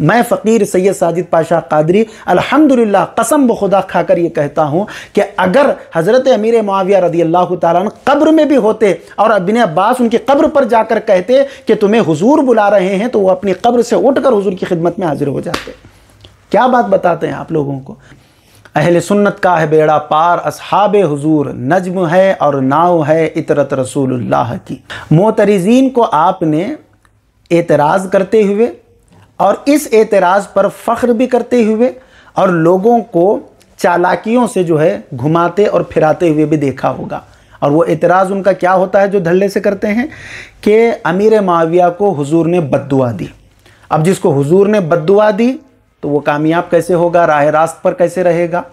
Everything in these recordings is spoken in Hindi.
मैं फ़कीर सैयद साजिद पाशा कादरी अल्हम्दुलिल्लाह कसम बखुदा खाकर ये कहता हूँ कि अगर हज़रत अमीर मुआविया रदी अल्लाह ताला अन्हु कब्र में भी होते और इब्न अब्बास उनकी कब्र पर जाकर कहते कि तुम्हें हुजूर बुला रहे हैं, तो वो अपनी कब्र से उठकर हुजूर की खिदमत में हाजिर हो जाते। क्या बात बताते हैं आप लोगों को। अहले सुन्नत का है बेड़ा पार, असहाबे हुजूर नज्म है और नाव है इतरत रसूलुल्लाह की। मोतरिज़ीन को आपने एतराज़ करते हुए और इस एतराज़ पर फ़ख्र भी करते हुए और लोगों को चालाकियों से जो है घुमाते और फिराते हुए भी देखा होगा। और वो एतराज़ उनका क्या होता है जो धल्ले से करते हैं कि अमीर मुआविया को हुजूर ने बद्दुआ दी। अब जिसको हुजूर ने बद्दुआ दी तो वो कामयाब कैसे होगा, राह रास्त पर कैसे रहेगा।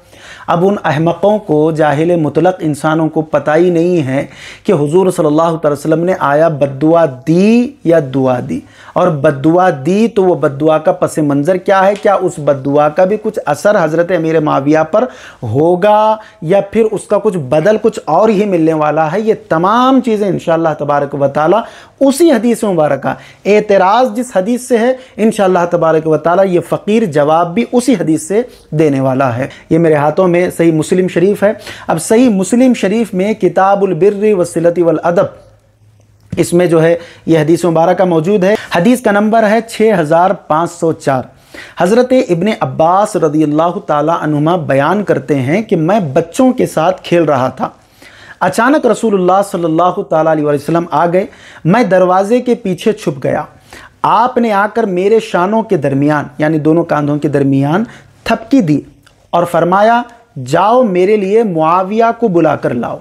अब उन अहमकों को, जाहिल मुतलक इंसानों को पता ही नहीं है कि हुजूर सल्लल्लाहु अलैहि वसल्लम ने आया बद्दुआ दी या दुआ दी, और बद्दुआ दी तो वो बद्दुआ का पस मंज़र क्या है, क्या उस बद्दुआ का भी कुछ असर हज़रत अमीर मुआविया पर होगा या फिर उसका कुछ बदल कुछ और ही मिलने वाला है। ये तमाम चीज़ें इंशाअल्लाह तबारक व तआला उसी हदीस मुबारक का एतराज़ जिस हदीस से है इंशाअल्लाह तबारक व तआला ये फ़कीर जवाब भी उसी हदीस से देने वाला है। ये मेरे हाथों में सही मुस्लिम शरीफ है। अब सही मुस्लिम शरीफ में किताबुल बिर्रि वस्सिलति वल अदब, इसमें जो है ये हदीस मुबारक मौजूद है। हदीस का नंबर है 6504। हज़रत इब्ने अब्बास रदियल्लाहु ताला अन्हुमा बयान करते हैं कि मैं बच्चों के साथ खेल रहा था, अचानक रसूलुल्लाह सल्लल्लाहु ताला अलैहि वसल्लम आ गए। मैं दरवाजे के पीछे छुप गया। आपने आकर मेरे शानों के दरमियान यानी दोनों कांधों के दरमियान थपकी दी और फरमाया, जाओ मेरे लिए मुआविया को बुला कर लाओ।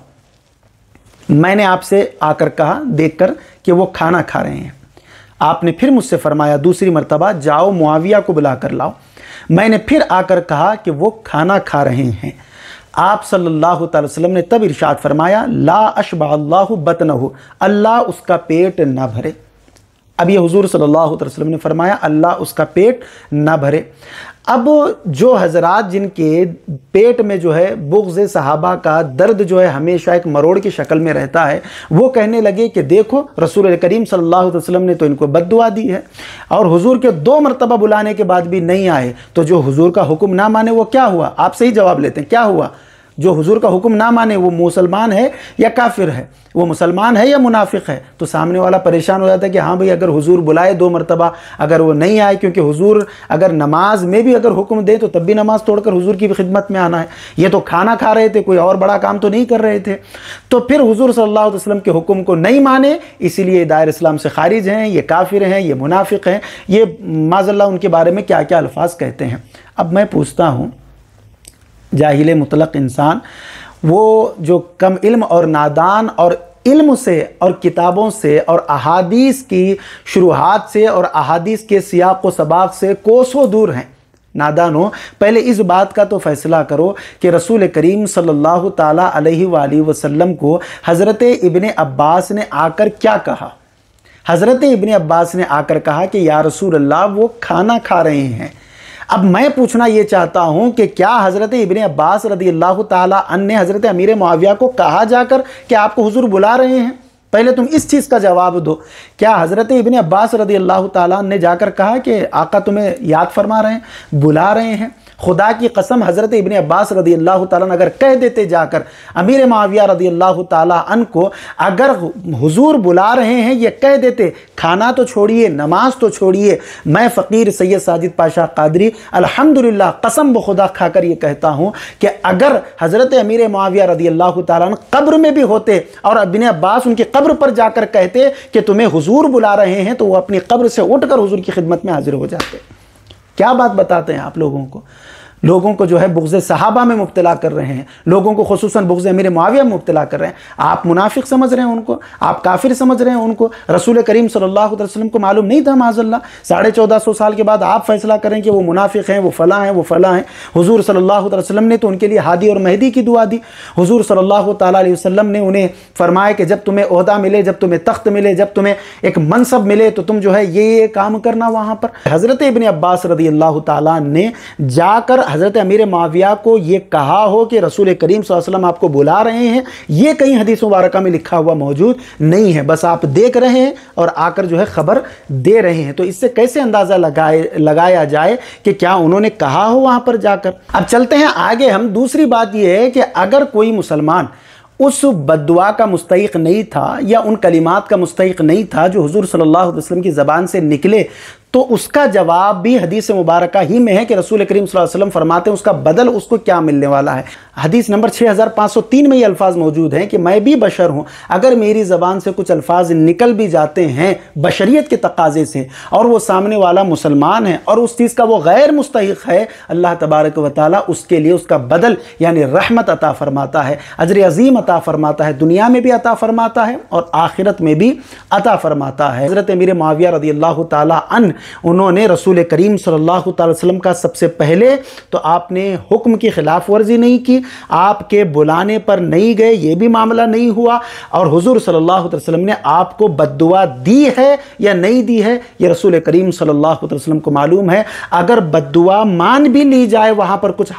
मैंने आपसे आकर कहा देखकर कि वो खाना खा रहे हैं। आपने फिर मुझसे फरमाया दूसरी मर्तबा, जाओ मुआविया को बुला कर लाओ। मैंने फिर आकर कहा कि वो खाना खा रहे हैं। आप सल्लल्लाहु अलैहि वसल्लम ने तब इरशाद फरमाया, ला अशबा अल्लाहु बतनहु, अल्लाह उसका पेट ना भरे। अब ये हुजूर सल्लल्लाहु अलैहि वसल्लम ने फरमाया अल्लाह उसका पेट ना भरे। अब जो हज़रात जिनके पेट में जो है बुग़्ज़ सहाबा का दर्द जो है हमेशा एक मरोड़ की शक्ल में रहता है, वो कहने लगे कि देखो रसूल करीम सल्लल्लाहु अलैहि वसल्लम ने तो इनको बद्दुआ दी है और हुजूर के 2 मरतबा बुलाने के बाद भी नहीं आए, तो जो हुजूर का हुक्म ना माने वो क्या हुआ। आप सही जवाब लेते हैं, क्या हुआ। जो हुजूर का हुक्म ना माने वो मुसलमान है या काफिर है, वो मुसलमान है या मुनाफिक है। तो सामने वाला परेशान हो जाता है कि हाँ भाई अगर हुजूर बुलाए 2 मरतबा अगर वो नहीं आए, क्योंकि हुजूर अगर नमाज में भी अगर हुक्म दे तो तब भी नमाज तोड़कर हुजूर की खिदमत में आना है। ये तो खाना खा रहे थे, कोई और बड़ा काम तो नहीं कर रहे थे। तो फिर हुजूर सल्लल्लाहु अलैहि वसल्लम के हुक्म को नहीं माने, इसीलिए दायरे इस्लाम से खारिज हैं, ये काफिर हैं, ये मुनाफिक हैं, ये माज़अल्लाह उनके बारे में क्या क्या अल्फाज कहते हैं। अब मैं पूछता हूँ, जाहिल मुतलक इंसान, वो जो कम इल्म और नादान और इल्म से और किताबों से और अहादीस की शुरुआत से और अहादीस के सियाक़ व सबाक़ से कोसों दूर हैं। नादान हो, पहले इस बात का तो फ़ैसला करो कि रसूल करीम सल्लल्लाहु ताला अलैहि वसल्लम को हज़रत इब्ने अब्बास ने आकर क्या कहा। हज़रत इब्ने अब्बास ने आकर कहा कि या रसूल अल्लाह वो खाना खा रहे हैं। अब मैं पूछना ये चाहता हूँ कि क्या हज़रत इब्ने अब्बास रदियल्लाहु ताला अन्हु ने हज़रत अमीर मुआविया को कहा जाकर कि आपको हुजूर बुला रहे हैं। पहले तुम इस चीज़ का जवाब दो। क्या हज़रत इब्ने अब्बास रदियल्लाहु ताला अन्हु ने जाकर कहा कि आका तुम्हें याद फरमा रहे हैं, बुला रहे हैं। खुदा की कसम हज़रत इब्ने अब्बास रदियल्लाहु ताला अन्हु अगर कह देते जाकर अमीर मुआविया रदियल्लाहु ताला अन्हु को, अगर हुजूर बुला रहे हैं ये कह देते, खाना तो छोड़िए नमाज तो छोड़िए, मैं फ़कीर सैयद साजिद पाशा कादरी अल्हम्दुलिल्लाह कसम बखुदा खाकर ये कहता हूँ कि अगर हज़रत अमीर मुआविया रदियल्लाहु ताला अन्हु कब्र में भी होते और इब्ने अब्बास उनकी कब्र पर जाकर कहते कि तुम्हें हुजूर बुला रहे हैं, तो वो अपनी कब्र से उठकर हुजूर की खिदमत में हाजिर हो जाते। क्या बात बताते हैं आप लोगों को। लोगों को जो है बुग़्ज़ सहाबा में मुब्तला कर रहे हैं, लोगों को खुसूसन बुग़्ज़ अमीर मुआविया में मुब्तला कर रहे हैं। आप मुनाफिक समझ रहे हैं उनको, आप काफिर समझ रहे हैं उनको। रसूल करीम सल्लल्लाहु अलैहि वसल्लम को मालूम नहीं था माज़अल्लाह, 1450 साल के बाद आप फैसला करें कि वो मुनाफिक हैं, वो फ़लाँ हैं, वो फ़लाँ हैं। हुजूर सल्लल्लाहु अलैहि वसल्लम ने तो उनके लिए हादी और मेहदी की दुआ दी। हुजूर सल्लल्लाहु ताला अलैहि वसल्लम ने उन्हें फरमाया कि जब तुम्हें ओहदा मिले, जब तुम्हें तख्त मिले, जब तुम्हें एक मनसब मिले तो तुम जो है ये काम करना वहाँ पर। हज़रत इब्ने अब्बास रदियल्लाहु ताला ने जाकर हज़रत अमीर मुआविया को ये कहा हो कि रसूल करीम सल्लल्लाहु अलैहि वसल्लम आपको बुला रहे हैं, ये कहीं हदीस मुबारक में लिखा हुआ मौजूद नहीं है। बस आप देख रहे हैं और आकर जो है खबर दे रहे हैं। तो इससे कैसे अंदाज़ा लगाया जाए कि क्या उन्होंने कहा हो वहाँ पर जाकर। अब चलते हैं आगे हम। दूसरी बात यह है कि अगर कोई मुसलमान उस बद्दुआ का मुस्तहिक नहीं था या उन कलिमात का मुस्तहिक नहीं था जो हुजूर सल्लल्लाहु अलैहि वसल्लम की ज़बान से निकले, तो उसका जवाब भी हदीस मुबारक ही में है कि रसूल करीम सल्लल्लाहु अलैहि वसल्लम फरमाते हैं उसका बदल उसको क्या मिलने वाला है। हदीस नंबर 6503 में ये अल्फाज मौजूद हैं कि मैं भी बशर हूँ, अगर मेरी ज़बान से कुछ अल्फाज निकल भी जाते हैं बशरियत के तकाजे से और वो सामने वाला मुसलमान है और उस चीज़ का वो गैर मुस्तहिक है, अल्लाह तबारक व तआला उसके लिए उसका बदल यानी रहमत अता फरमाता है, अजर अजीम अता फरमाता है, दुनिया में भी अता फरमाता है और आखिरत में भी अता फरमाता है। हज़रत अमीर मुआविया रज़ियल्लाहु ताला अन्हु उन्होंने रसूल करीम सल्लल्लाहु अलैहि वसल्लम का सबसे पहले तो आपने हुक्म की खिलाफ वर्जी नहीं की, आपके बुलाने पर नहीं गए, ये भी मामला नहीं हुआ, और हुजूर सल्लल्लाहु अलैहि वसल्लम ने आपको बद्दुआ दी है या नहीं दी है ये रसूल करीम सल्लल्लाहु अलैहि वसल्लम को मालूम है। अगर बद्दुआ मान भी ली जाए वहाँ पर कुछ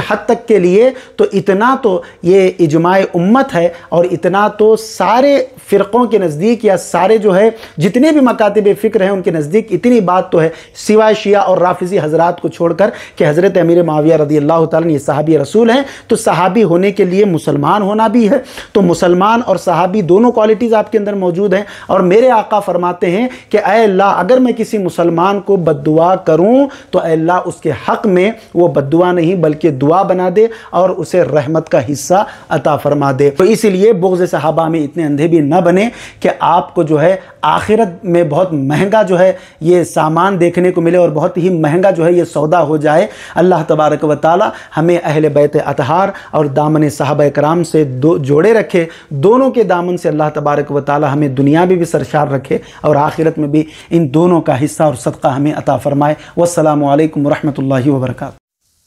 हद तक के लिए, तो इतना तो ये इजमाए उम्मत है और इतना तो सारे फ़िरक़ों के नज़दीक या सारे जो है जितने भी मकातिब फ़िक्र हैं उनके नज़दीक इतनी बात तो है, सिवाय शिया और राफिज़ी हज़रात को छोड़कर, कि हज़रत अमीर मुआविया रज़ियल्लाहु ताला ये सहाबी रसूल हैं। तो सहाबी होने के लिए मुसलमान होना भी है, तो मुसलमान और सहाबी दोनों क्वालिटीज़ आपके अंदर मौजूद हैं। और मेरे आका फरमाते हैं कि ऐ अल्लाह, अगर मैं किसी मुसलमान को बद्दुआ करूँ तो ऐ अल्लाह उसके हक़ में वो बद्दुआ नहीं बल्कि दुआ बना दे और उसे रहमत का हिस्सा अता फरमा दे। तो इसीलिए बुग़्ज़ सहाबा में इतने अंधे भी न बने कि आपको जो है आखिरत में बहुत महंगा जो है ये सामान देखने को मिले और बहुत ही महंगा जो है ये सौदा हो जाए। अल्लाह तबारक व तआला हमें अहले बैत अतहार और दामन सहाबा कराम से जोड़े रखे, दोनों के दामन से अल्लाह तबारक व तआला हमें दुनिया में भी सरशार रखे और आखिरत में भी इन दोनों का हिस्सा और सदका हमें अता फरमाए। वस्सलामु अलैकुम वरहमतुल्लाहि वबरकातुहू।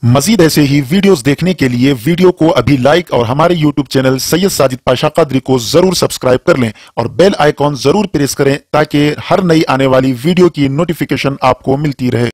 मजीद ऐसे ही वीडियोस देखने के लिए वीडियो को अभी लाइक और हमारे यूट्यूब चैनल सैयद साजिद पाशा कादरी को जरूर सब्सक्राइब कर लें और बेल आइकॉन जरूर प्रेस करें ताकि हर नई आने वाली वीडियो की नोटिफिकेशन आपको मिलती रहे।